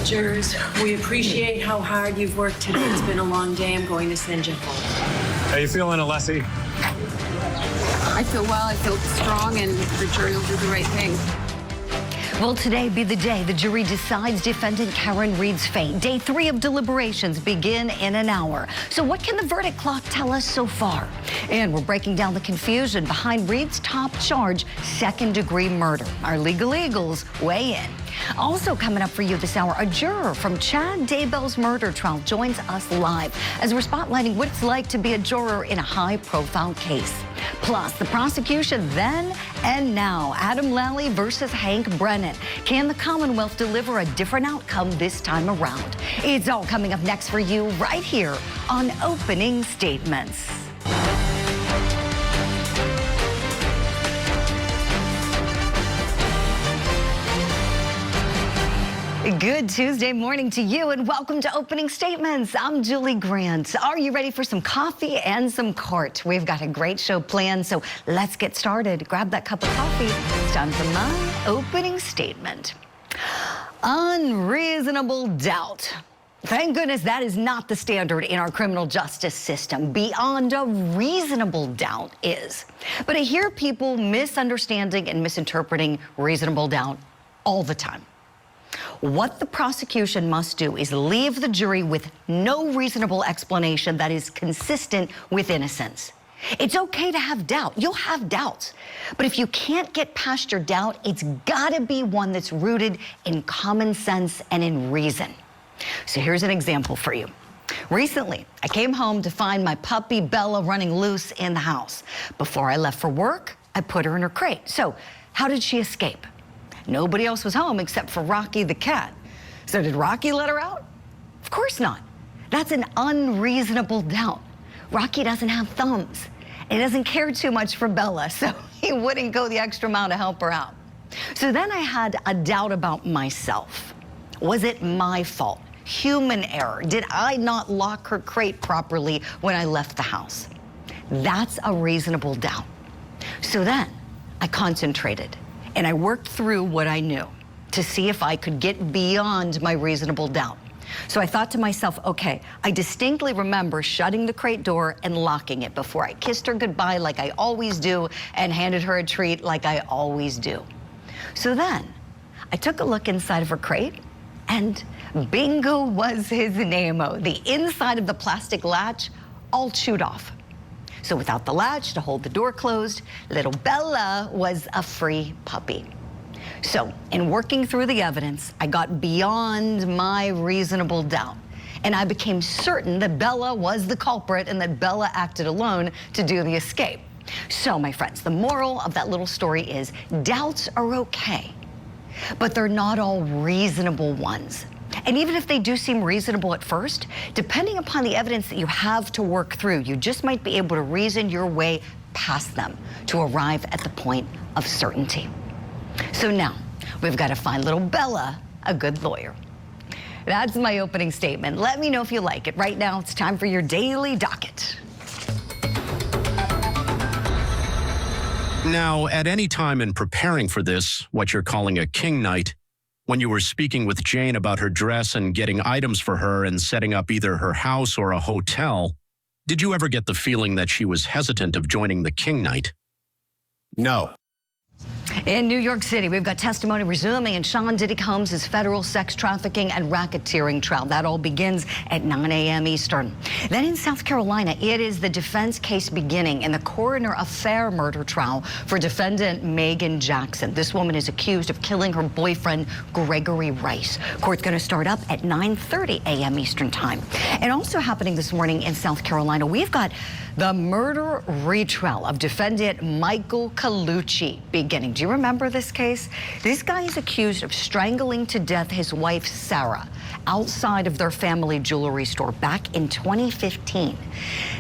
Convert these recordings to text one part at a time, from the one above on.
Jurors, we appreciate how hard you've worked today. It's been a long day. I'm going to send you home. How you feeling, Alessi? I feel well, I feel strong, and the jury will do the right thing. Will today be the day the jury decides defendant Karen Reed's fate? Day 3 of deliberations begin in an hour. So what can the verdict clock tell us so far? And we're breaking down the confusion behind Reed's top charge, second-degree murder. Our legal eagles weigh in. Also coming up for you this hour, a juror from Chad Daybell's murder trial joins us live as we're spotlighting what it's like to be a juror in a high-profile case. Plus, the prosecution then and now. Adam Lally versus Hank Brennan. Can the Commonwealth deliver a different outcome this time around? It's all coming up next for you right here on Opening Statements. Good Tuesday morning to you and welcome to Opening Statements. I'm Julie Grant. Are you ready for some coffee and some court? We've got a great show planned, so let's get started. Grab that cup of coffee. It's time for my opening statement. Unreasonable doubt. Thank goodness that is not the standard in our criminal justice system. Beyond a reasonable doubt is. But I hear people misunderstanding and misinterpreting reasonable doubt all the time. What the prosecution must do is leave the jury with no reasonable explanation that is consistent with innocence. It's okay to have doubt. You'll have doubts. But if you can't get past your doubt, it's gotta be one that's rooted in common sense and in reason. So here's an example for you. Recently, I came home to find my puppy Bella running loose in the house. Before I left for work, I put her in her crate. So how did she escape? Nobody else was home except for Rocky the cat. So did Rocky let her out? Of course not. That's an unreasonable doubt. Rocky doesn't have thumbs. He doesn't care too much for Bella, so he wouldn't go the extra mile to help her out. So then I had a doubt about myself. Was it my fault? Human error? Did I not lock her crate properly when I left the house? That's a reasonable doubt. So then I concentrated. And I worked through what I knew to see if I could get beyond my reasonable doubt. So I thought to myself, okay, I distinctly remember shutting the crate door and locking it before I kissed her goodbye like I always do and handed her a treat like I always do. So then I took a look inside of her crate and bingo was his name-o. The inside of the plastic latch all chewed off. So without the latch to hold the door closed, little Bella was a free puppy. So in working through the evidence, I got beyond my reasonable doubt. And I became certain that Bella was the culprit and that Bella acted alone to do the escape. So my friends, the moral of that little story is doubts are okay, but they're not all reasonable ones. And even if they do seem reasonable at first, depending upon the evidence that you have to work through, you just might be able to reason your way past them to arrive at the point of certainty. So now, we've got to find little Bella a good lawyer. That's my opening statement. Let me know if you like it. Right now, it's time for your daily docket. Now, at any time in preparing for this, what you're calling a king night, when you were speaking with Jane about her dress and getting items for her and setting up either her house or a hotel, did you ever get the feeling that she was hesitant of joining the king night? No. In New York City, we've got testimony resuming in Sean Diddy Combs' federal sex trafficking and racketeering trial. That all begins at 9 a.m. Eastern. Then in South Carolina, it is the defense case beginning in the coroner affair murder trial for defendant Megan Jackson. This woman is accused of killing her boyfriend, Gregory Rice. Court's going to start up at 9:30 a.m. Eastern time. And also happening this morning in South Carolina, we've got the murder retrial of defendant Michael Colucci beginning. Do you remember this case? This guy is accused of strangling to death his wife, Sarah, outside of their family jewelry store back in 2015.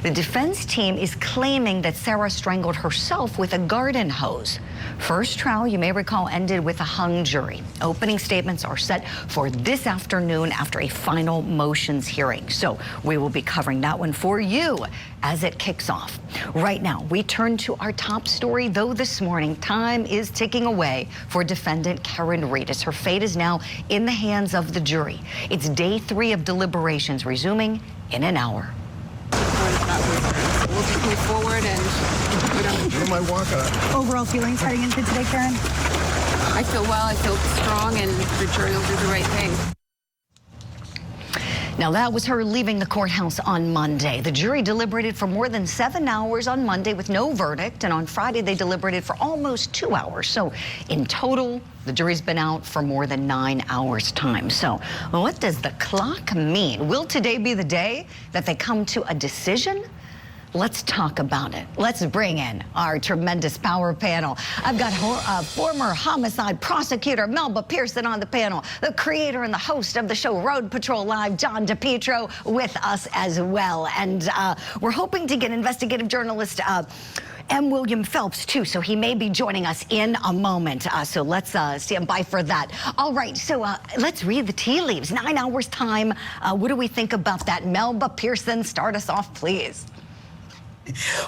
The defense team is claiming that Sarah strangled herself with a garden hose. First trial, you may recall, ended with a hung jury. Opening statements are set for this afternoon after a final motions hearing. So we will be covering that one for you as it kicks off. Right now, we turn to our top story, though this morning, time is ticking away for defendant Karen Reed, as her fate is now in the hands of the jury. It's day 3 of deliberations, resuming in an hour. We'll just move forward and Overall feelings heading into today, Karen? I feel well, I feel strong, and the jury will do the right thing. Now, that was her leaving the courthouse on Monday. The jury deliberated for more than 7 hours on Monday with no verdict, and on Friday they deliberated for almost 2 hours. So in total, the jury's been out for more than 9 hours' time. So what does the clock mean? Will today be the day that they come to a decision? Let's talk about it. Let's bring in our tremendous power panel. I've got former homicide prosecutor Melba Pearson on the panel, the creator and the host of the show Road Patrol Live, John DePietro, with us as well. And we're hoping to get investigative journalist M. William Phelps, too, so he may be joining us in a moment. So let's stand by for that. All right, so let's read the tea leaves. 9 hours time. What do we think about that? Melba Pearson, start us off, please.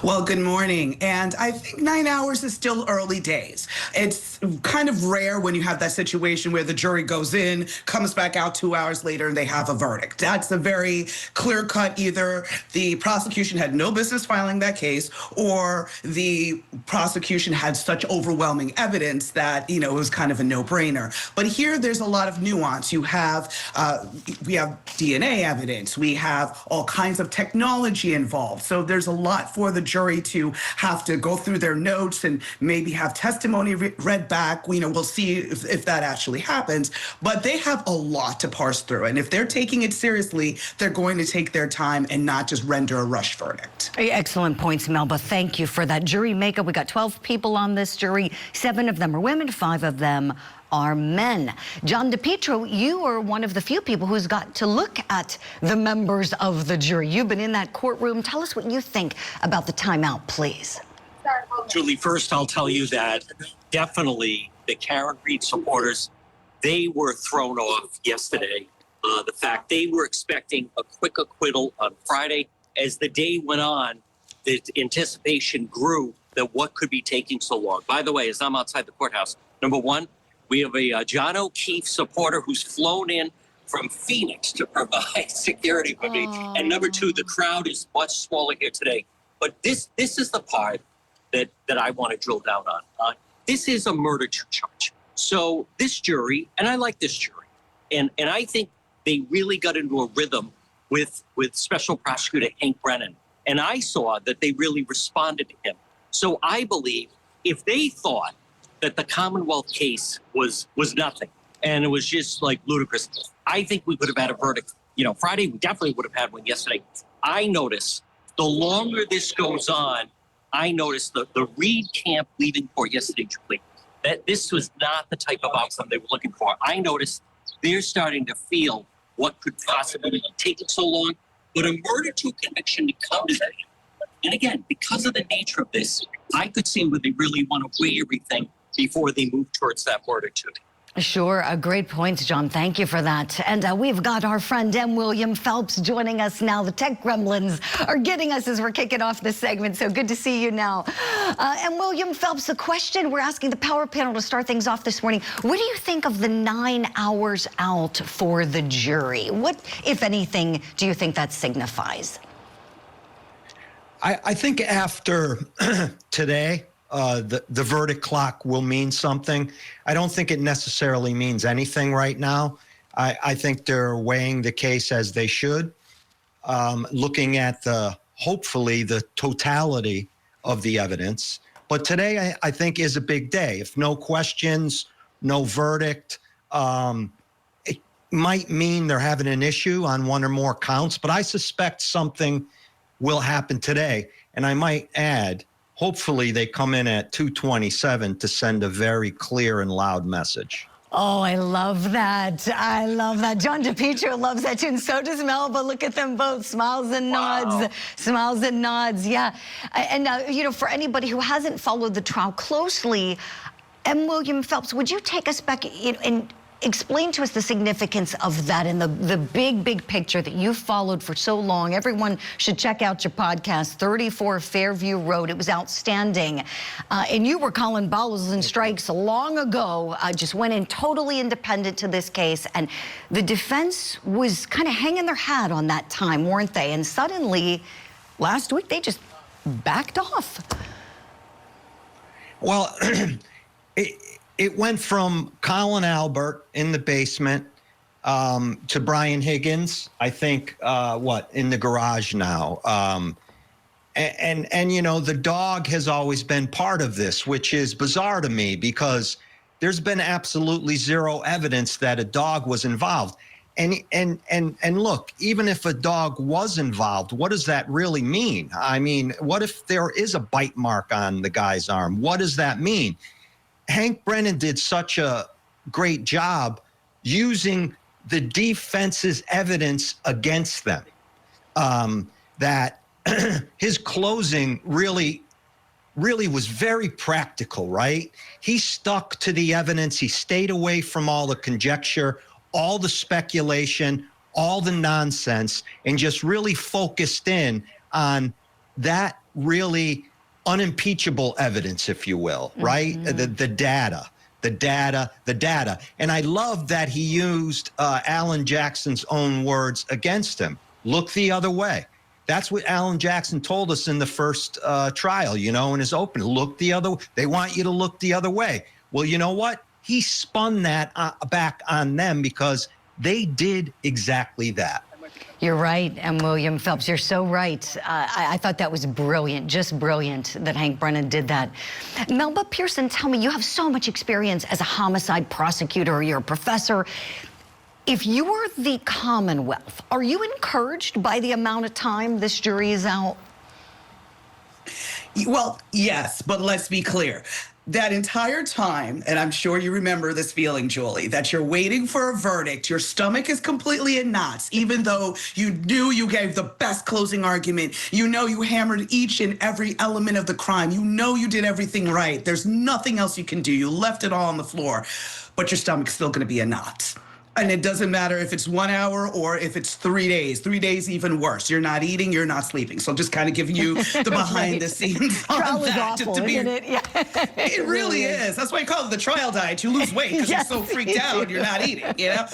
Well, good morning. And I think 9 hours is still early days. It's kind of rare when you have that situation where the jury goes in, comes back out 2 hours later, and they have a verdict. That's a very clear cut. Either the prosecution had no business filing that case, or the prosecution had such overwhelming evidence that, it was kind of a no-brainer. But here, there's a lot of nuance. We have DNA evidence. We have all kinds of technology involved. So there's a lot for the jury to have to go through their notes and maybe have testimony read back. We'll see if that actually happens. But they have a lot to parse through. And if they're taking it seriously, they're going to take their time and not just render a rush verdict. Excellent points, Melba. Thank you for that. Jury makeup, we got 12 people on this jury. 7 of them are women, 5 of them are men. John DePietro, you are one of the few people who's got to look at the members of the jury. You've been in that courtroom. Tell us what you think about the timeout, please. Julie, first I'll tell you that definitely the Karen Reed supporters, they were thrown off yesterday. The fact they were expecting a quick acquittal on Friday. As the day went on, the anticipation grew that what could be taking so long. By the way, as I'm outside the courthouse, number one, we have a John O'Keefe supporter who's flown in from Phoenix to provide security for me. And number two, the crowd is much smaller here today. But this is the part that I want to drill down on. This is a murder charge. So this jury, and I like this jury, and I think they really got into a rhythm with Special Prosecutor Hank Brennan. And I saw that they really responded to him. So I believe if they thought that the Commonwealth case was nothing and it was just like ludicrous, I think we would have had a verdict. Friday, we definitely would have had one yesterday. I notice the longer this goes on, I noticed the Reed camp leaving court yesterday, Julie, that this was not the type of outcome they were looking for. I noticed they're starting to feel what could possibly be taking so long, but a murder to conviction to come today. And again, because of the nature of this, I could see where they really want to weigh everything before they move towards that verdict today. Sure, great points, John. Thank you for that. And we've got our friend M. William Phelps joining us now. The tech gremlins are getting us as we're kicking off this segment, so good to see you now. M. William Phelps, the question we're asking the power panel to start things off this morning, what do you think of the 9 hours out for the jury? What, if anything, do you think that signifies? I think after today, the verdict clock will mean something. I don't think it necessarily means anything right now. I think they're weighing the case as they should, looking at hopefully the totality of the evidence. But today, I think, is a big day. If no questions, no verdict, it might mean they're having an issue on one or more counts. But I suspect something will happen today. And I might add, hopefully they come in at 2:27 to send a very clear and loud message. Oh, I love that. I love that. John DePietro loves that too, and so does Melba. Look at them both. Smiles and nods. Wow. Smiles and nods, yeah. And, for anybody who hasn't followed the trial closely, M. William Phelps, would you take us back Explain to us the significance of that and the big picture that you followed for so long. Everyone should check out your podcast, 34 Fairview Road. It was outstanding. And you were calling balls and strikes long ago, just went in totally independent to this case. And the defense was kind of hanging their hat on that time, weren't they? And suddenly, last week, they just backed off. Well, it went from Colin Albert in the basement to Brian Higgins, I think, in the garage now. And you know, the dog has always been part of this, which is bizarre to me because there's been absolutely zero evidence that a dog was involved. And look, even if a dog was involved, what does that really mean? I mean, what if there is a bite mark on the guy's arm? What does that mean? Hank Brennan did such a great job using the defense's evidence against them that his closing really was very practical, right? He stuck to the evidence. He stayed away from all the conjecture, all the speculation, all the nonsense, and just really focused in on that really unimpeachable evidence, if you will, right? The data. And I love that he used Alan Jackson's own words against him. Look the other way. That's what Alan Jackson told us in the first trial, you know, in his opening. Look the other way. They want you to look the other way. Well, you know what? He spun that back on them because they did exactly that. You're right, and William Phelps, you're so right. I thought that was brilliant, just brilliant that Hank Brennan did that. Melba Pearson, tell me, you have so much experience as a homicide prosecutor. You're a professor. If you were the Commonwealth, are you encouraged by the amount of time this jury is out? Well, yes, but let's be clear. That entire time, and I'm sure you remember this feeling, Julie, that you're waiting for a verdict, your stomach is completely in knots, even though you knew you gave the best closing argument. You know you hammered each and every element of the crime. You know you did everything right. There's nothing else you can do. You left it all on the floor, but your stomach's still going to be in knots. And it doesn't matter if it's 1 hour or if it's 3 days. 3 days, even worse. You're not eating, you're not sleeping. So just kind of giving you the behind the scenes on Trial is that. awful, isn't it? Yeah. It really is. That's why I call it the trial diet. You lose weight because Yes, you're so freaked out you're not eating, you know?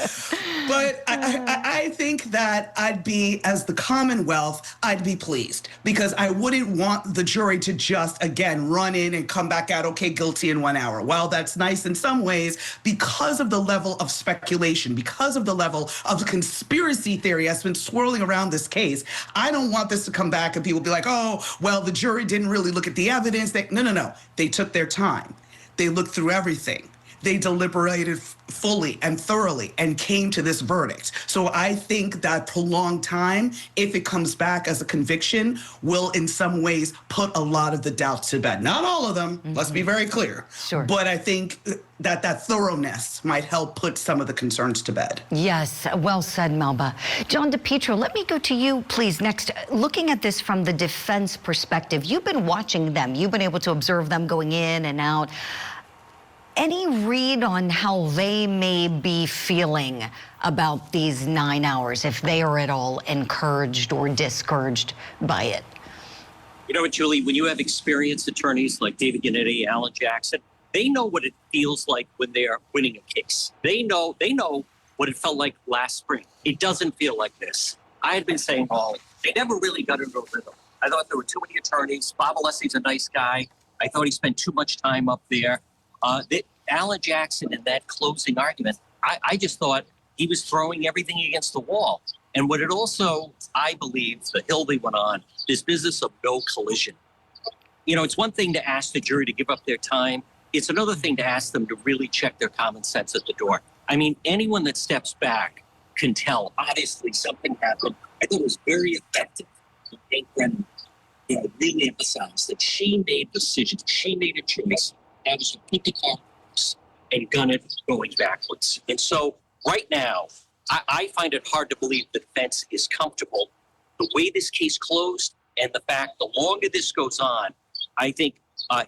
But I think that I'd be, as the Commonwealth, I'd be pleased because I wouldn't want the jury to just, again, run in and come back out, okay, guilty in 1 hour. While that's nice in some ways, because of the level of speculation, because of the level of conspiracy theory that's been swirling around this case, I don't want this to come back and people be like, oh, well, the jury didn't really look at the evidence. No. They took their time. They looked through everything. They deliberated fully and thoroughly and came to this verdict. So I think that prolonged time, if it comes back as a conviction, will in some ways put a lot of the doubts to bed. Not all of them, let's be very clear. Sure. But I think that thoroughness might help put some of the concerns to bed. Yes, well said, Melba. John DePietro, let me go to you, please, next. Looking at this from the defense perspective, you've been watching them. You've been able to observe them going in and out. Any read on how they may be feeling about these 9 hours, if they are at all encouraged or discouraged by it? You know what, Julie, when you have experienced attorneys like David Yannetti, Alan Jackson, they know what it feels like when they are winning a case. They know what it felt like last spring. It doesn't feel like this. I had been saying, they never really got into a rhythm. I thought there were too many attorneys. Bob Alessi's a nice guy. I thought he spent too much time up there. Alan Jackson in that closing argument, I just thought he was throwing everything against the wall. And what it also, I believe, the hill they went on, this business of no collision. You know, it's one thing to ask the jury to give up their time. It's another thing to ask them to really check their common sense at the door. I mean, anyone that steps back can tell, obviously, something happened. I thought it was very effective. Hank Brennan really emphasized that she made decisions. She made a choice. That was to put the car and gun it going backwards. And so right now, I find it hard to believe the defense is comfortable. The way this case closed and the fact the longer this goes on, I think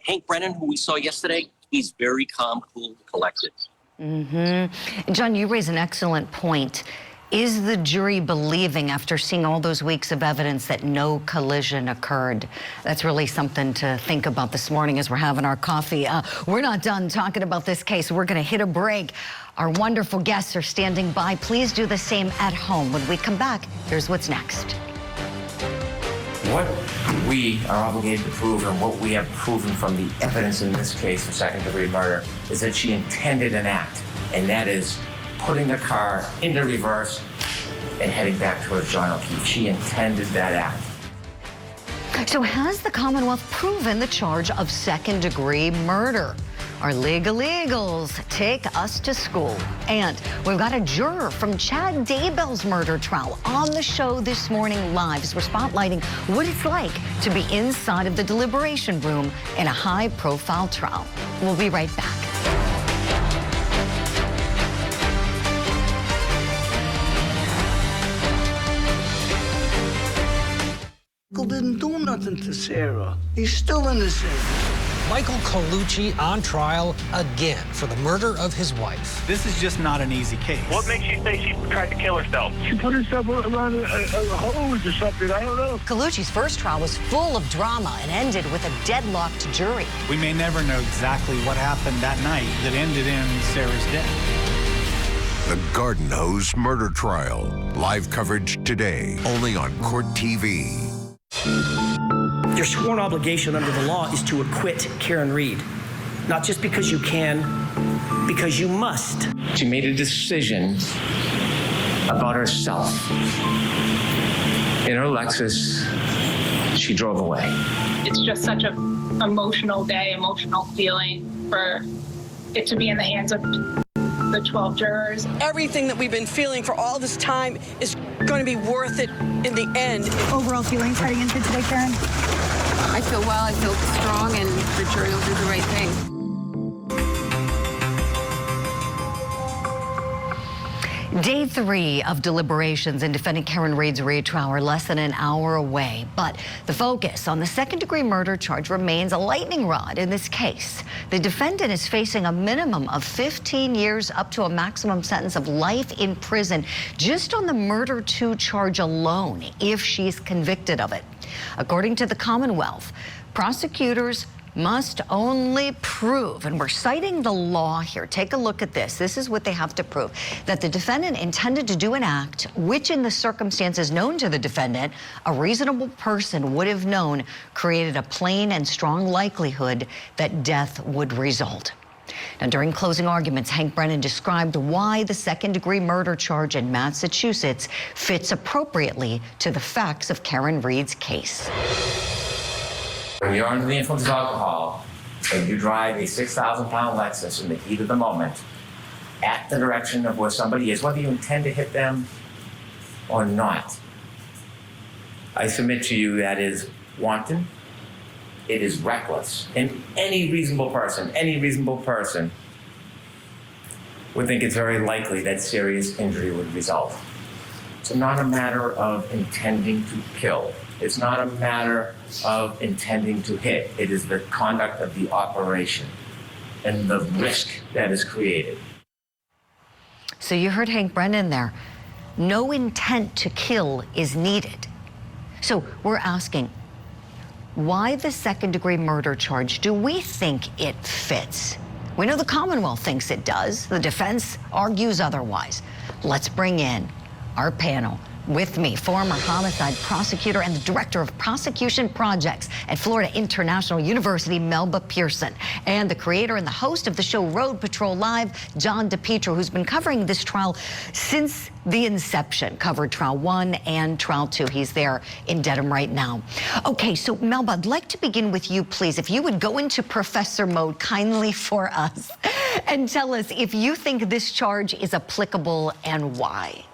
Hank Brennan, who we saw yesterday, he's very calm, cool, and collected. John, you raise an excellent point. Is the jury believing, after seeing all those weeks of evidence, that no collision occurred? That's really something to think about this morning as we're having our coffee. We're not done talking about this case. We're going to hit a break. Our wonderful guests are standing by. Please do the same at home. When we come back, here's what's next. What we are obligated to prove, and what we have proven from the evidence in this case of second-degree murder, is that she intended an act, and that is putting the car into reverse and heading back towards John O'Keefe. She intended that act. So has the Commonwealth proven the charge of second-degree murder? Our legal eagles take us to school. And we've got a juror from Chad Daybell's murder trial on the show this morning live as we're spotlighting what it's like to be inside of the deliberation room in a high-profile trial. We'll be right back. Michael didn't do nothing to Sarah. He's still innocent. Michael Colucci on trial again for the murder of his wife. This is just not an easy case. What makes you think she tried to kill herself? She put herself around a hose or something. I don't know. Colucci's first trial was full of drama and ended with a deadlocked jury. We may never know exactly what happened that night that ended in Sarah's death. The Garden Hose Murder Trial. Live coverage today, only on Court TV. Your sworn obligation under the law is to acquit Karen Reed. Not just because you can, because you must. She made a decision about herself. In her Lexus, she drove away. It's just such an emotional day, emotional feeling for it to be in the hands of the 12 jurors. Everything that we've been feeling for all this time is going to be worth it in the end. Overall feelings heading into today, Karen? I feel well, I feel strong, and the jury will do the right thing. Day 3 of deliberations in defendant Karen Reed's retrial are less than an hour away, but the focus on the second-degree murder charge remains a lightning rod in this case. The defendant is facing a minimum of 15 years up to a maximum sentence of life in prison just on the murder 2 charge alone if she's convicted of it. According to the Commonwealth, prosecutors must only prove, and we're citing the law here. Take a look at this. This is what they have to prove, that the defendant intended to do an act which, in the circumstances known to the defendant, a reasonable person would have known created a plain and strong likelihood that death would result. Now, during closing arguments, Hank Brennan described why the second-degree murder charge in Massachusetts fits appropriately to the facts of Karen Reed's case. When you're under the influence of alcohol and you drive a 6,000-pound Lexus in the heat of the moment at the direction of where somebody is, whether you intend to hit them or not, I submit to you that is wanton, it is reckless, and any reasonable person would think it's very likely that serious injury would result. It's not a matter of intending to kill. It's not a matter of intending to hit. It is the conduct of the operation and the risk that is created. So you heard Hank Brennan there. No intent to kill is needed. So we're asking, why the second-degree murder charge? Do we think it fits? We know the Commonwealth thinks it does. The defense argues otherwise. Let's bring in our panel. With me, former homicide prosecutor and the director of prosecution projects at Florida International University, Melba Pearson, and the creator and the host of the show Road Patrol Live, John DePietro, who's been covering this trial since the inception, covered trial 1 and trial 2. He's there in Dedham right now. Okay, so Melba, I'd like to begin with you, please. If you would go into professor mode kindly for us and tell us if you think this charge is applicable and why.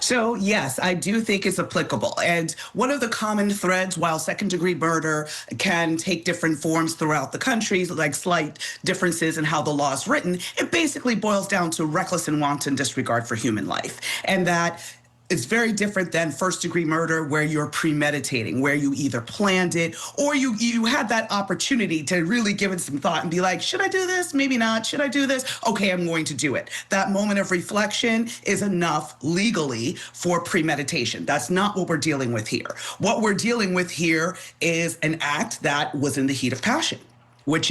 So, yes, I do think it's applicable. And one of the common threads, while second-degree murder can take different forms throughout the country, like slight differences in how the law is written, it basically boils down to reckless and wanton disregard for human life. And that It's very different than first-degree murder, where you're premeditating, where you either planned it or you had that opportunity to really give it some thought and be like, should I do this? Maybe not. Should I do this? Okay, I'm going to do it. That moment of reflection is enough legally for premeditation. That's not what we're dealing with here. What we're dealing with here is an act that was in the heat of passion, which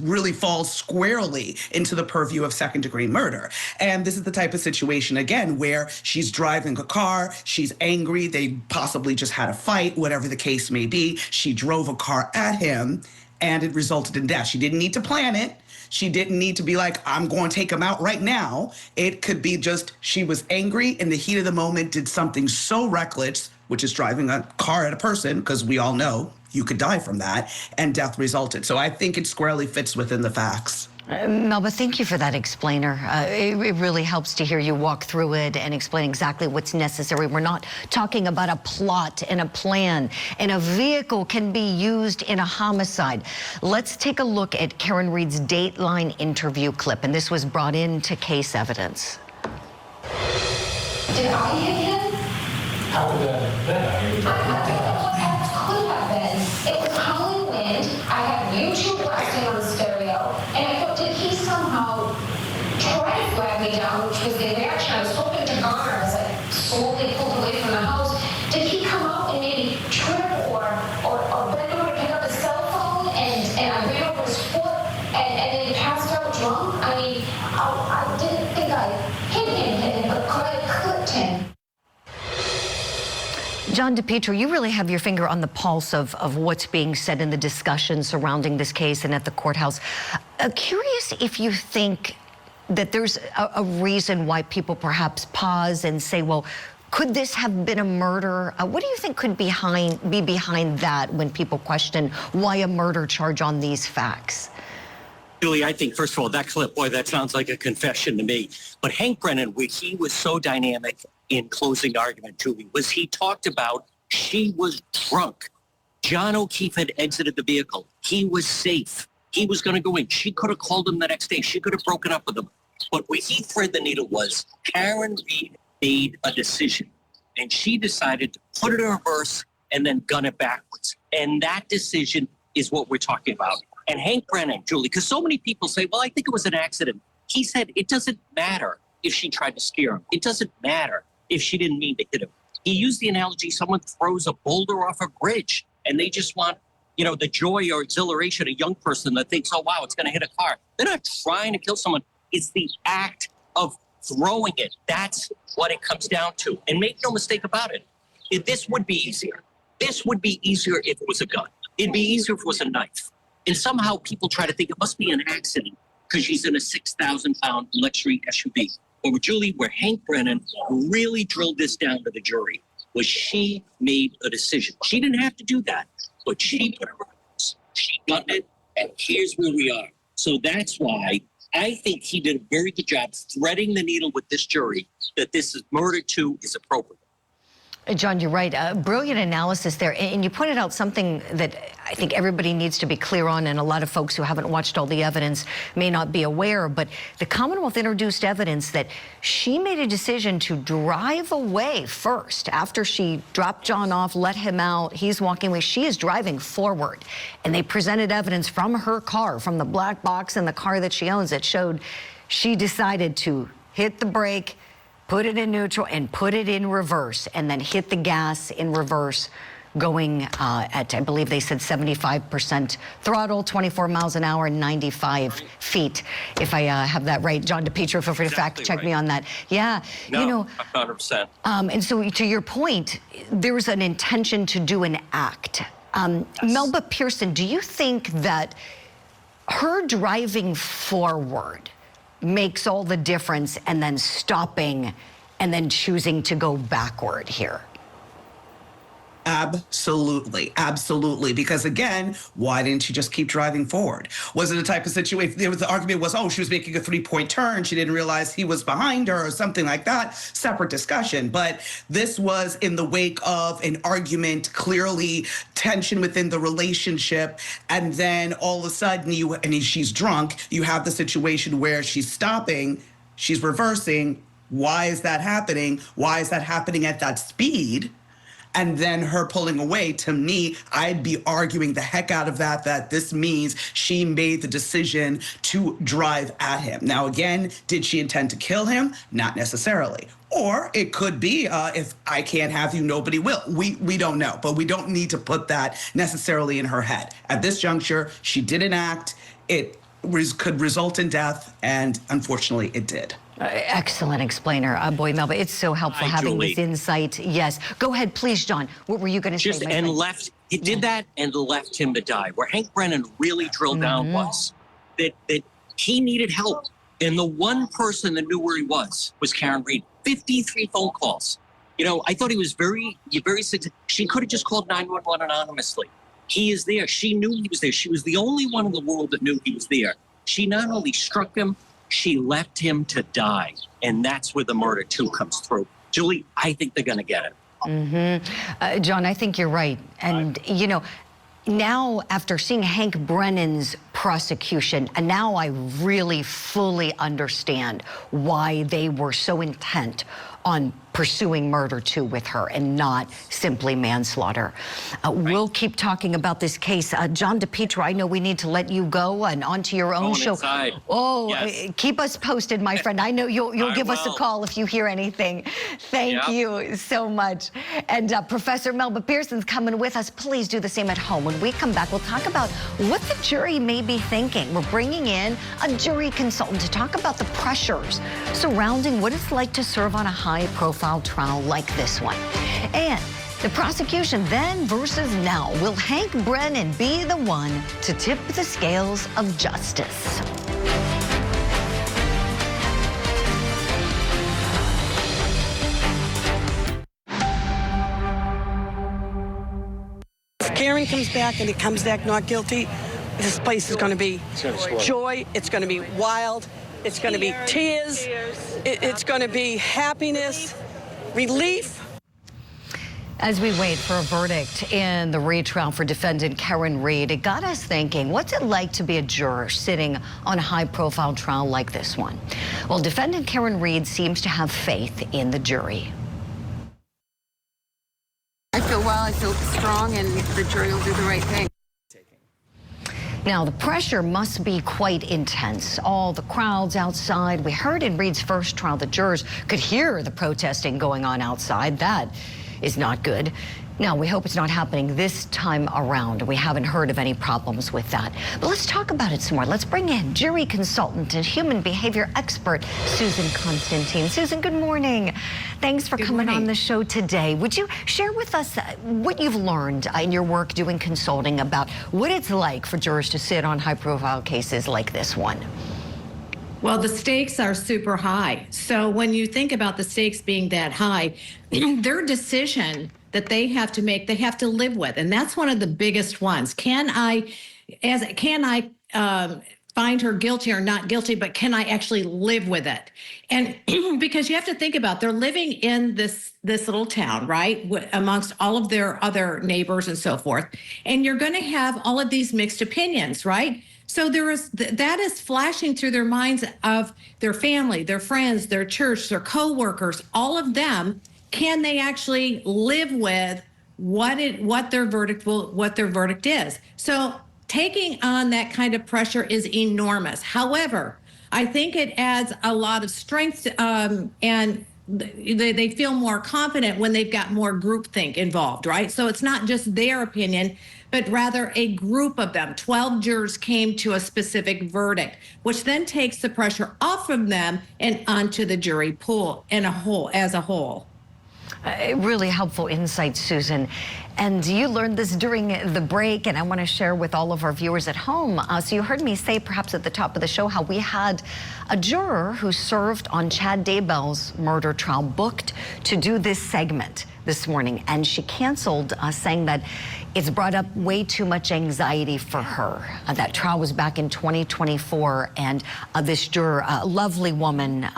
really falls squarely into the purview of second-degree murder. And this is the type of situation, again, where she's driving a car, she's angry, they possibly just had a fight, whatever the case may be. She drove a car at him, and it resulted in death. She didn't need to plan it. She didn't need to be like, I'm going to take him out right now. It could be just she was angry in the heat of the moment, did something so reckless, which is driving a car at a person, because we all know you could die from that, and death resulted. So I think it squarely fits within the facts. Melba, thank you for that explainer. It really helps to hear you walk through it and explain exactly what's necessary. We're not talking about a plot and a plan, and a vehicle can be used in a homicide. Let's take a look at Karen Reed's Dateline interview clip, and this was brought into case evidence. Did I hit him? How would that have been? I don't know what that could have been. It was howling wind. I had YouTube blasting on the stereo. And I thought, did he somehow try to flag me down, which was the reaction I was hoping to garner as I slowly pulled away from the house? Did he come out and maybe trip or bend over to pick up his cell phone and I ran over his foot and then he passed out drunk? I mean, I didn't think I hit him, but I clipped him. John DePietro, you really have your finger on the pulse of what's being said in the discussion surrounding this case and at the courthouse. Curious if you think that there's a reason why people perhaps pause and say, well, could this have been a murder? What do you think could be behind that when people question why a murder charge on these facts? Julie, I think, first of all, that clip, boy, that sounds like a confession to me. But Hank Brennan, he was so dynamic in closing argument, Julie, was he talked about she was drunk. John O'Keefe had exited the vehicle. He was safe. He was going to go in. She could have called him the next day. She could have broken up with him. But where he threaded the needle was Karen Reed made a decision, and she decided to put it in reverse and then gun it backwards. And that decision is what we're talking about. And Hank Brennan, Julie, because so many people say, well, I think it was an accident. He said it doesn't matter if she tried to scare him. It doesn't matter if she didn't mean to hit him. He used the analogy, someone throws a boulder off a bridge and they just want, the joy or exhilaration, a young person that thinks, oh, wow, it's going to hit a car. They're not trying to kill someone. It's the act of throwing it. That's what it comes down to. And make no mistake about it. This would be easier. This would be easier if it was a gun. It'd be easier if it was a knife. And somehow people try to think it must be an accident because she's in a 6,000-pound luxury SUV. But with Julie, where Hank Brennan really drilled this down to the jury, was she made a decision. She didn't have to do that, but she put her reverse. She done it, and here's where we are. So that's why I think he did a very good job threading the needle with this jury that this is murder too is appropriate. John, you're right. Brilliant analysis there. And you pointed out something that I think everybody needs to be clear on, and a lot of folks who haven't watched all the evidence may not be aware, but the Commonwealth introduced evidence that she made a decision to drive away first. After she dropped John off, let him out, he's walking away, she is driving forward. And they presented evidence from her car, from the black box in the car that she owns, that showed she decided to hit the brake, put it in neutral, and put it in reverse, and then hit the gas in reverse, going at, I believe they said 75% throttle, 24 miles an hour, 95 feet, if I have that right. John DePietro, feel free to fact check me on that. Yeah, No, 100%. And so to your point, there was an intention to do an act. Melba Pearson, do you think that her driving forward makes all the difference, and then stopping and then choosing to go backward here? Absolutely. Absolutely. Because again, why didn't she just keep driving forward? Was it a type of situation? The argument was, oh, she was making a 3-point turn. She didn't realize he was behind her or something like that. Separate discussion. But this was in the wake of an argument, clearly tension within the relationship. And then all of a sudden she's drunk. You have the situation where she's stopping, she's reversing, why is that happening? Why is that happening at that speed? And then her pulling away, to me, I'd be arguing the heck out of that this means she made the decision to drive at him. Now, again, did she intend to kill him? Not necessarily. Or it could be, if I can't have you, nobody will. We don't know, but we don't need to put that necessarily in her head. At this juncture, she didn't act. It could result in death, and unfortunately, it did. Excellent explainer, boy, Melba. It's so helpful having Julie. this insight. Yes. Go ahead, please, John. What were you going to say? Just my and friend? left. He did that and left him to die. Where Hank Brennan really drilled down was that he needed help, and the one person that knew where he was Karen Reed. 53 phone calls. You know, I thought he was very. She could have just called 911 anonymously. He is there. She knew he was there. She was the only one in the world that knew he was there. She not only struck him, she left him to die. And that's where the murder, too, comes through. Julie, I think they're going to get it. John, I think you're right. And, you know, now after seeing Hank Brennan's prosecution, and now I really fully understand why they were so intent on pursuing murder too with her and not simply manslaughter. We'll keep talking about this case. John DePietro, I know we need to let you go and onto your own show. Inside. Oh, yes. Keep us posted, my friend. I know you'll give us a call if you hear anything. Thank you so much. And Professor Melba Pearson's coming with us. Please do the same at home. When we come back, we'll talk about what the jury may be thinking. We're bringing in a jury consultant to talk about the pressures surrounding what it's like to serve on a high-profile trial like this one. And the prosecution then versus now. Will Hank Brennan be the one to tip the scales of justice? If Karen comes back and it comes back not guilty, this place is going to be joy. It's going to be wild. It's going to be tears. It's going to be happiness, relief. As we wait for a verdict in the retrial for defendant Karen Reed, it got us thinking, what's it like to be a juror sitting on a high-profile trial like this one? Well, defendant Karen Reed seems to have faith in the jury. I feel well, I feel strong, and the jury will do the right thing. Now, the pressure must be quite intense. All the crowds outside. We heard in Reed's first trial the jurors could hear the protesting going on outside. That is not good. Now, we hope it's not happening this time around. We haven't heard of any problems with that. But let's talk about it some more. Let's bring in jury consultant and human behavior expert, Susan Constantine. Susan, good morning. Thanks for coming on the show today. Would you share with us what you've learned in your work doing consulting about what it's like for jurors to sit on high-profile cases like this one? Well, the stakes are super high. So when you think about the stakes being that high, their decision that they have to make, they have to live with. And that's one of the biggest ones. Can I find her guilty or not guilty, but can I actually live with it? And because you have to think about, they're living in this little town, right? Amongst all of their other neighbors and so forth. And you're going to have all of these mixed opinions, right? So that is flashing through their minds of their family, their friends, their church, their coworkers, all of them. Can they actually live with what their verdict is? So taking on that kind of pressure is enormous. However, I think it adds a lot of strength, and they feel more confident when they've got more groupthink involved, right? So it's not just their opinion, but rather a group of them. 12 jurors came to a specific verdict, which then takes the pressure off of them and onto the jury pool as a whole. Really helpful insight, Susan. And you learned this during the break, and I want to share with all of our viewers at home. So you heard me say perhaps at the top of the show how we had a juror who served on Chad Daybell's murder trial booked to do this segment this morning, and she canceled, saying that it's brought up way too much anxiety for her. That trial was back in 2024, and this juror, a lovely woman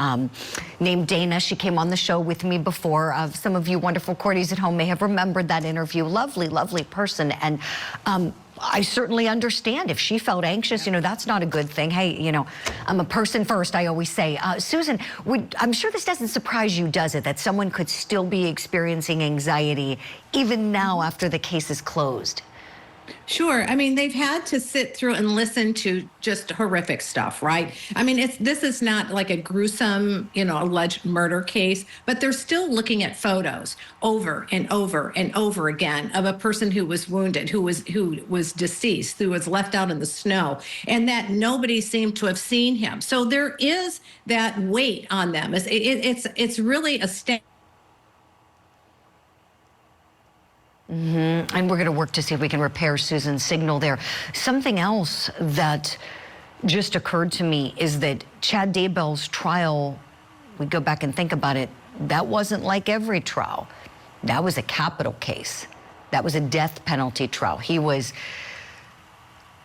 named Dana, she came on the show with me before. Some of you wonderful courties at home may have remembered that interview. Lovely, lovely person. And I certainly understand if she felt anxious, that's not a good thing. Hey, I'm a person first, I always say. Susan, I'm sure this doesn't surprise you, does it, that someone could still be experiencing anxiety even now after the case is closed? Sure. I mean, they've had to sit through and listen to just horrific stuff, right? I mean, this is not like a gruesome, alleged murder case, but they're still looking at photos over and over and over again of a person who was wounded, who was deceased, who was left out in the snow, and that nobody seemed to have seen him. So there is that weight on them. It's really a And we're going to work to see if we can repair Susan's signal there. Something else that just occurred to me is that Chad Daybell's trial, we go back and think about it, that wasn't like every trial. That was a capital case. That was a death penalty trial. He was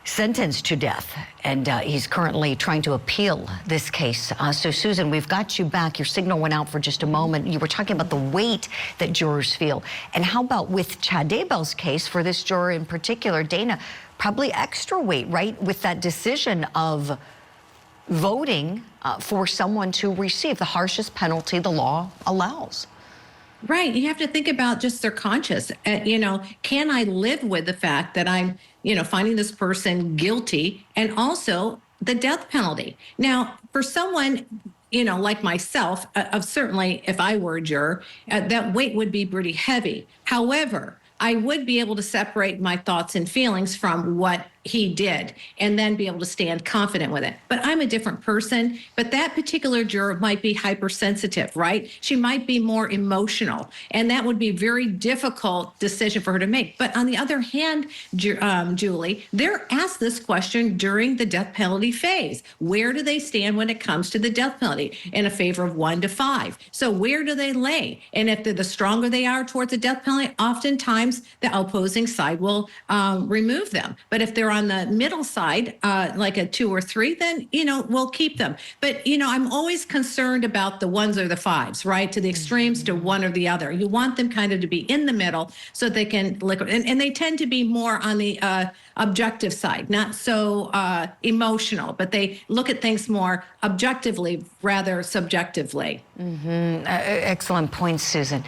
sentenced to death, and he's currently trying to appeal this case. So, Susan, we've got you back. Your signal went out for just a moment. You were talking about the weight that jurors feel. And how about with Chad Daybell's case, for this juror in particular, Dana, probably extra weight, right, with that decision of voting for someone to receive the harshest penalty the law allows. Right. You have to think about just their conscience. Can I live with the fact that I'm, finding this person guilty, and also the death penalty? Now, for someone, like myself, certainly if I were a juror, that weight would be pretty heavy. However, I would be able to separate my thoughts and feelings from what he did and then be able to stand confident with it. But I'm a different person. But that particular juror might be hypersensitive, right? She might be more emotional, and that would be a very difficult decision for her to make. But on the other hand, Julie, they're asked this question during the death penalty phase. Where do they stand when it comes to the death penalty? In a favor of 1 to 5. So where do they lay? And if the stronger they are towards the death penalty, oftentimes the opposing side will remove them. But if they're on the middle side, like a 2 or 3, then, we'll keep them. But, I'm always concerned about the 1s or the 5s, right? To the extremes, to one or the other. You want them kind of to be in the middle so they can liquid. And they tend to be more on the objective side, not so emotional, but they look at things more objectively rather subjectively. Excellent point, Susan.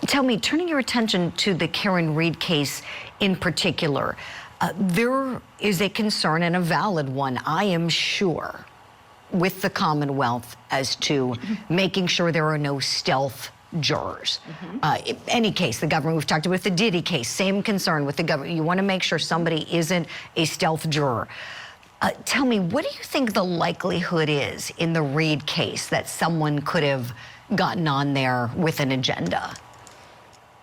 Tell me, turning your attention to the Karen Reed case in particular, there is a concern, and a valid one, I am sure, with the Commonwealth as to making sure there are no stealth jurors. Any case, the government, we've talked about the Diddy case, same concern with the government. You want to make sure somebody isn't a stealth juror. Tell me, what do you think the likelihood is in the Reed case that someone could have gotten on there with an agenda?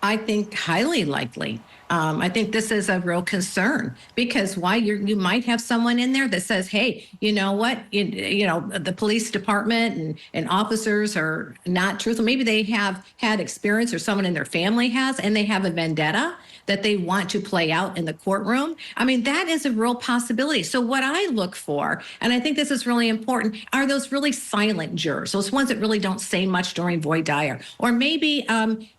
I think highly likely. I think this is a real concern, because you might have someone in there that says, hey, you know what, the police department and officers are not truthful. Maybe they have had experience, or someone in their family has, and they have a vendetta that they want to play out in the courtroom. I mean, that is a real possibility. So what I look for, and I think this is really important, are those really silent jurors, those ones that really don't say much during voir dire. Or maybe,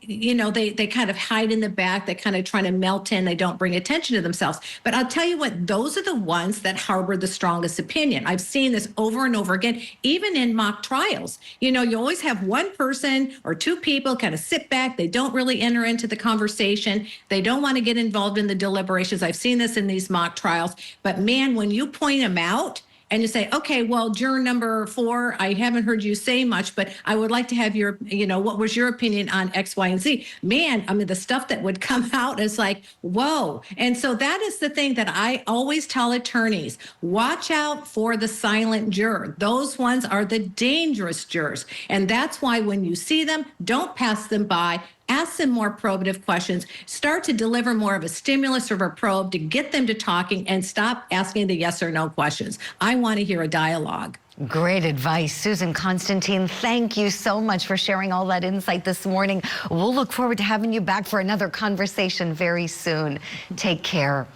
they kind of hide in the back, they kind of trying to melt in, they don't bring attention to themselves. But I'll tell you what, those are the ones that harbor the strongest opinion. I've seen this over and over again, even in mock trials. You always have one person or 2 people kind of sit back, they don't really enter into the conversation, they don't want to get involved in the deliberations. I've seen this in these mock trials. But man, when you point them out and you say, okay, well, juror number 4, I haven't heard you say much, but I would like to have your, what was your opinion on X, Y, and Z? Man, I mean, the stuff that would come out is like, whoa. And so that is the thing that I always tell attorneys, watch out for the silent juror. Those ones are the dangerous jurors. And that's why when you see them, don't pass them by. Ask them more probative questions, start to deliver more of a stimulus or a probe to get them to talking, and stop asking the yes or no questions. I want to hear a dialogue. Great advice. Susan Constantine, thank you so much for sharing all that insight this morning. We'll look forward to having you back for another conversation very soon. Take care.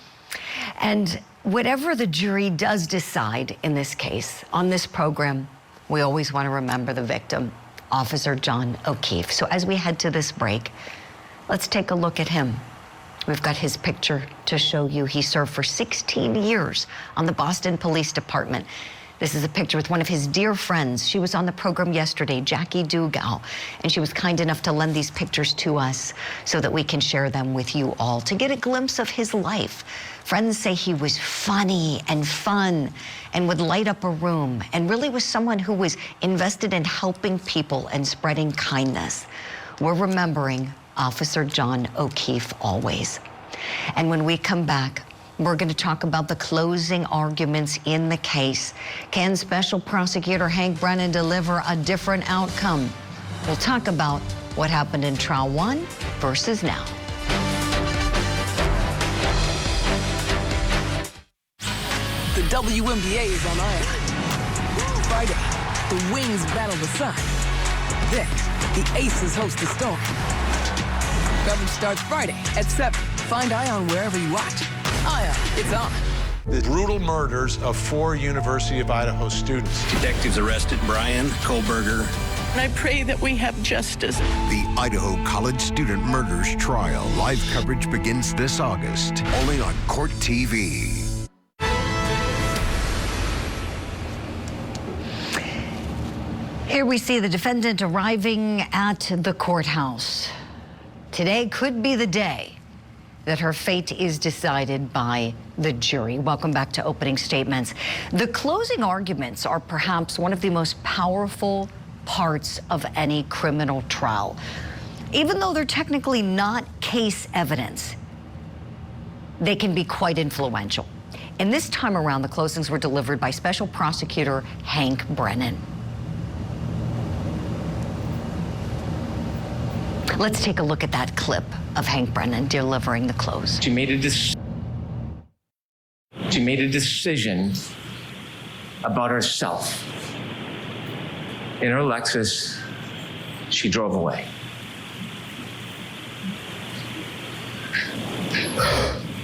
And whatever the jury does decide in this case, on this program, we always want to remember the victim, Officer John O'Keefe. So as we head to this break, let's take a look at him. We've got his picture to show you. He served for 16 years on the Boston Police Department. This is a picture with one of his dear friends. She was on the program yesterday, Jackie Dugal, and she was kind enough to lend these pictures to us so that we can share them with you all to get a glimpse of his life. Friends say he was funny and fun and would light up a room and really was someone who was invested in helping people and spreading kindness. We're remembering Officer John O'Keefe always. And when we come back, we're going to talk about the closing arguments in the case. Can Special Prosecutor Hank Brennan deliver a different outcome? We'll talk about what happened in trial 1 versus now. The WNBA is on iron. Friday, the Wings battle the Sun. Then, the Aces host the Storm. Coverage starts Friday at 7. Find Ion wherever you watch. Ion, it's on. The brutal murders of 4 University of Idaho students. Detectives arrested Brian Kohlberger. And I pray that we have justice. The Idaho College Student Murders Trial. Live coverage begins this August, only on Court TV. Here we see the defendant arriving at the courthouse. Today could be the day that her fate is decided by the jury. Welcome back to Opening Statements. The closing arguments are perhaps one of the most powerful parts of any criminal trial. Even though they're technically not case evidence, they can be quite influential. And this time around, the closings were delivered by Special Prosecutor Hank Brennan. Let's take a look at that clip of Hank Brennan delivering the close. She made a decision about herself. In her Lexus, she drove away.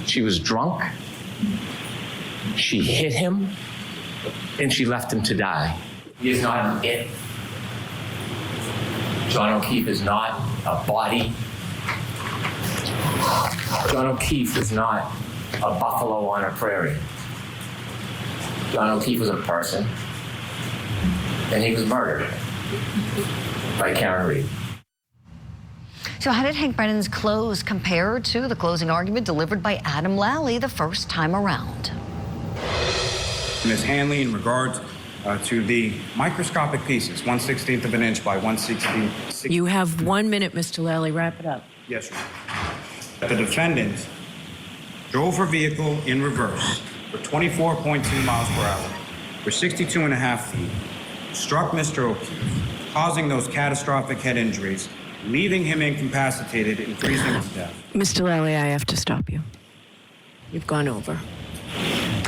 She was drunk. She hit him, and she left him to die. He is not an it. John O'Keefe is not a body. John O'Keefe is not a buffalo on a prairie. John O'Keefe was a person, and he was murdered by Karen Reed. So how did Hank Brennan's close compare to the closing argument delivered by Adam Lally the first time around? Ms. Hanley, in regards to the microscopic pieces, 1/16 of an inch by 1/16. You have 1 minute, Mr. Lally. Wrap it up. Yes, Your Honor. The defendant drove her vehicle in reverse for 24.2 miles per hour for 62.5 feet, struck Mr. O'Keefe, causing those catastrophic head injuries, leaving him incapacitated and freezing to death. Mr. Lally, I have to stop you. You've gone over.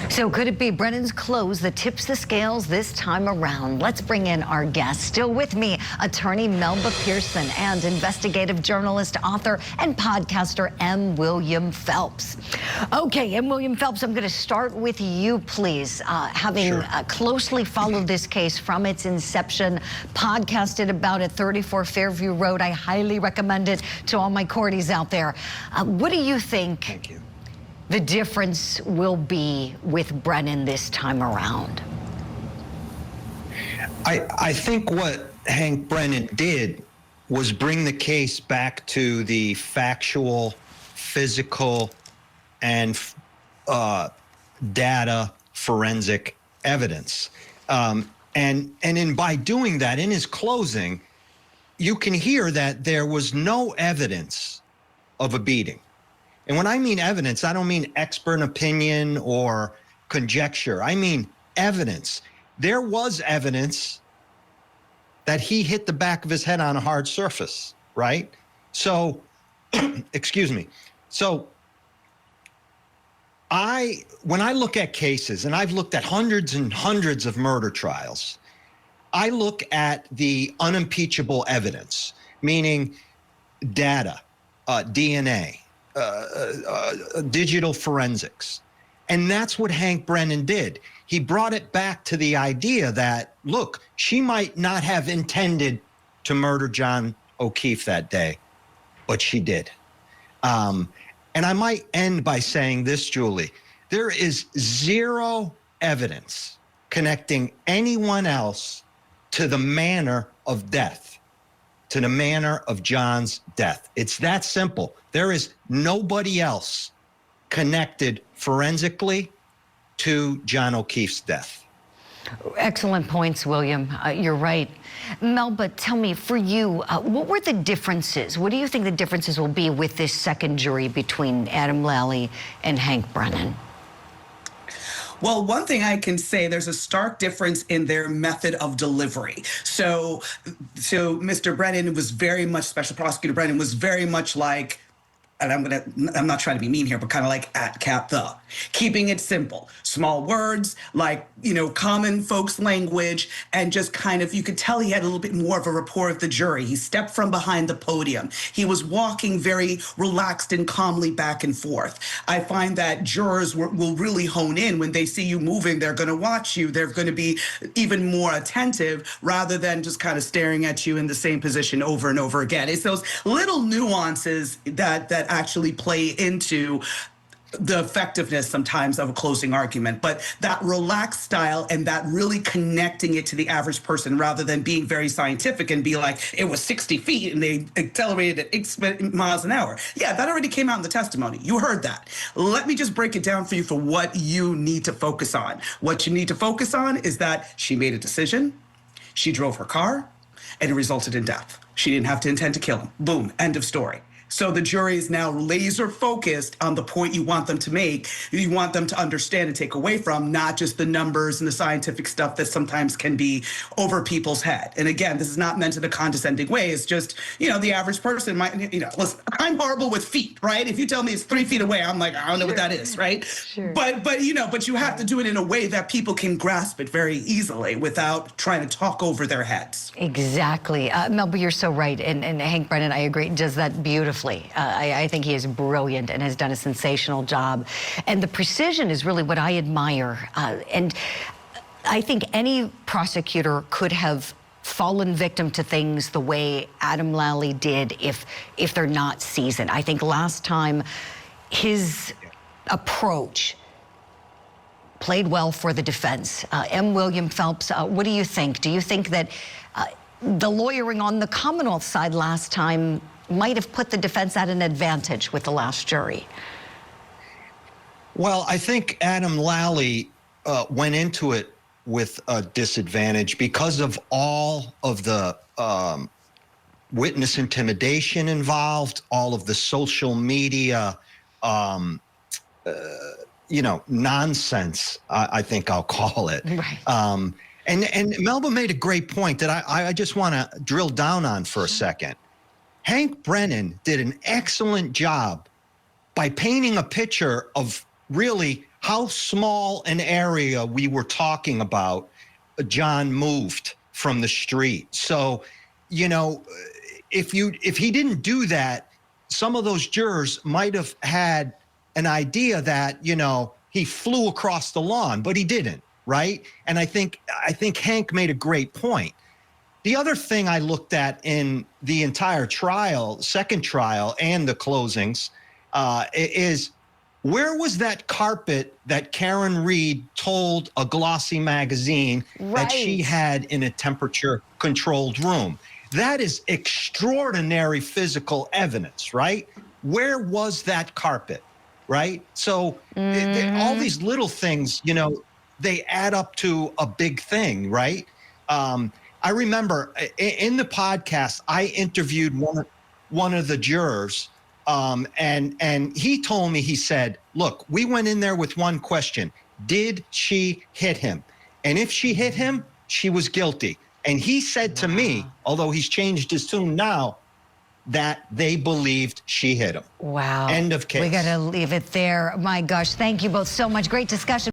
So could it be Brennan's close that tips the scales this time around? Let's bring in our guest. Still with me, attorney Melba Pearson and investigative journalist, author, and podcaster M. William Phelps. Okay, M. William Phelps, I'm going to start with you, please. Having closely followed this case from its inception, podcasted about it, 34 Fairview Road. I highly recommend it to all my courties out there. What do you think? Thank you. The difference will be with Brennan this time around? I think what Hank Brennan did was bring the case back to the factual, physical, and data forensic evidence. And by doing that, in his closing, you can hear that there was no evidence of a beating. And when I mean evidence, I don't mean expert opinion or conjecture. I mean evidence. There was evidence that he hit the back of his head on a hard surface, right? So, excuse me. So, when I look at cases, and I've looked at hundreds and hundreds of murder trials, I look at the unimpeachable evidence, meaning data, DNA, digital forensics. And that's what Hank Brennan did. He brought it back to the idea that, look, she might not have intended to murder John O'Keefe that day, but she did. And I might end by saying this, Julie. There is zero evidence connecting anyone else to the manner of death, to the manner of John's death. It's that simple. There is nobody else connected forensically to John O'Keefe's death. Excellent points, William. You're right. Melba, tell me, for you, what were the differences? What do you think the differences will be with this second jury between Adam Lally and Hank Brennan? Well, one thing I can say, there's a stark difference in their method of delivery. So Mr. Brennan was very much, Special Prosecutor Brennan was very much like, and I'm not trying to be mean here, but kind of like keeping it simple, small words, like, common folks language, and just kind of, you could tell he had a little bit more of a rapport with the jury. He stepped from behind the podium. He was walking very relaxed and calmly back and forth. I find that jurors will really hone in when they see you moving. They're going to watch you. They're going to be even more attentive rather than just kind of staring at you in the same position over and over again. It's those little nuances that actually play into the effectiveness sometimes of a closing argument, but that relaxed style and that really connecting it to the average person rather than being very scientific and be like, it was 60 feet and they accelerated at 8 miles an hour. Yeah, that already came out in the testimony. You heard that. Let me just break it down for you for what you need to focus on. What you need to focus on is that she made a decision, she drove her car, and it resulted in death. She didn't have to intend to kill him. Boom, end of story. So the jury is now laser focused on the point you want them to make. You want them to understand and take away from, not just the numbers and the scientific stuff that sometimes can be over people's head. And again, this is not meant in a condescending way. It's just, the average person might, listen, I'm horrible with feet, right? If you tell me it's 3 feet away, I'm like, I don't know what that is, right? Sure. But you have to do it in a way that people can grasp it very easily without trying to talk over their heads. Exactly. Melba, you're so right. And Hank Brennan, I agree, does that beautifully. I think he is brilliant and has done a sensational job. And the precision is really what I admire. And I think any prosecutor could have fallen victim to things the way Adam Lally did if they're not seasoned. I think last time his approach played well for the defense. William Phelps, what do you think? Do you think that the lawyering on the Commonwealth side last time might have put the defense at an advantage with the last jury? Well, I think Adam Lally went into it with a disadvantage because of all of the witness intimidation involved, all of the social media, nonsense, I think I'll call it. Right. And Melba made a great point that I just want to drill down on for a second. Hank Brennan did an excellent job by painting a picture of really how small an area we were talking about John moved from the street. So, if he didn't do that, some of those jurors might have had an idea that, he flew across the lawn, but he didn't, right? And I think Hank made a great point. The other thing I looked at in the entire trial, second trial, and the closings is where was that carpet that Karen Reed told a glossy magazine that she had in a temperature-controlled room? That is extraordinary physical evidence, right? Where was that carpet, right? So all these little things, they add up to a big thing, right? I remember in the podcast, I interviewed one of the jurors, and he told me, he said, look, we went in there with one question. Did she hit him? And if she hit him, she was guilty. And he said to me, although he's changed his tune now, that they believed she hit him. Wow. End of case. We got to leave it there. My gosh, thank you both so much. Great discussion.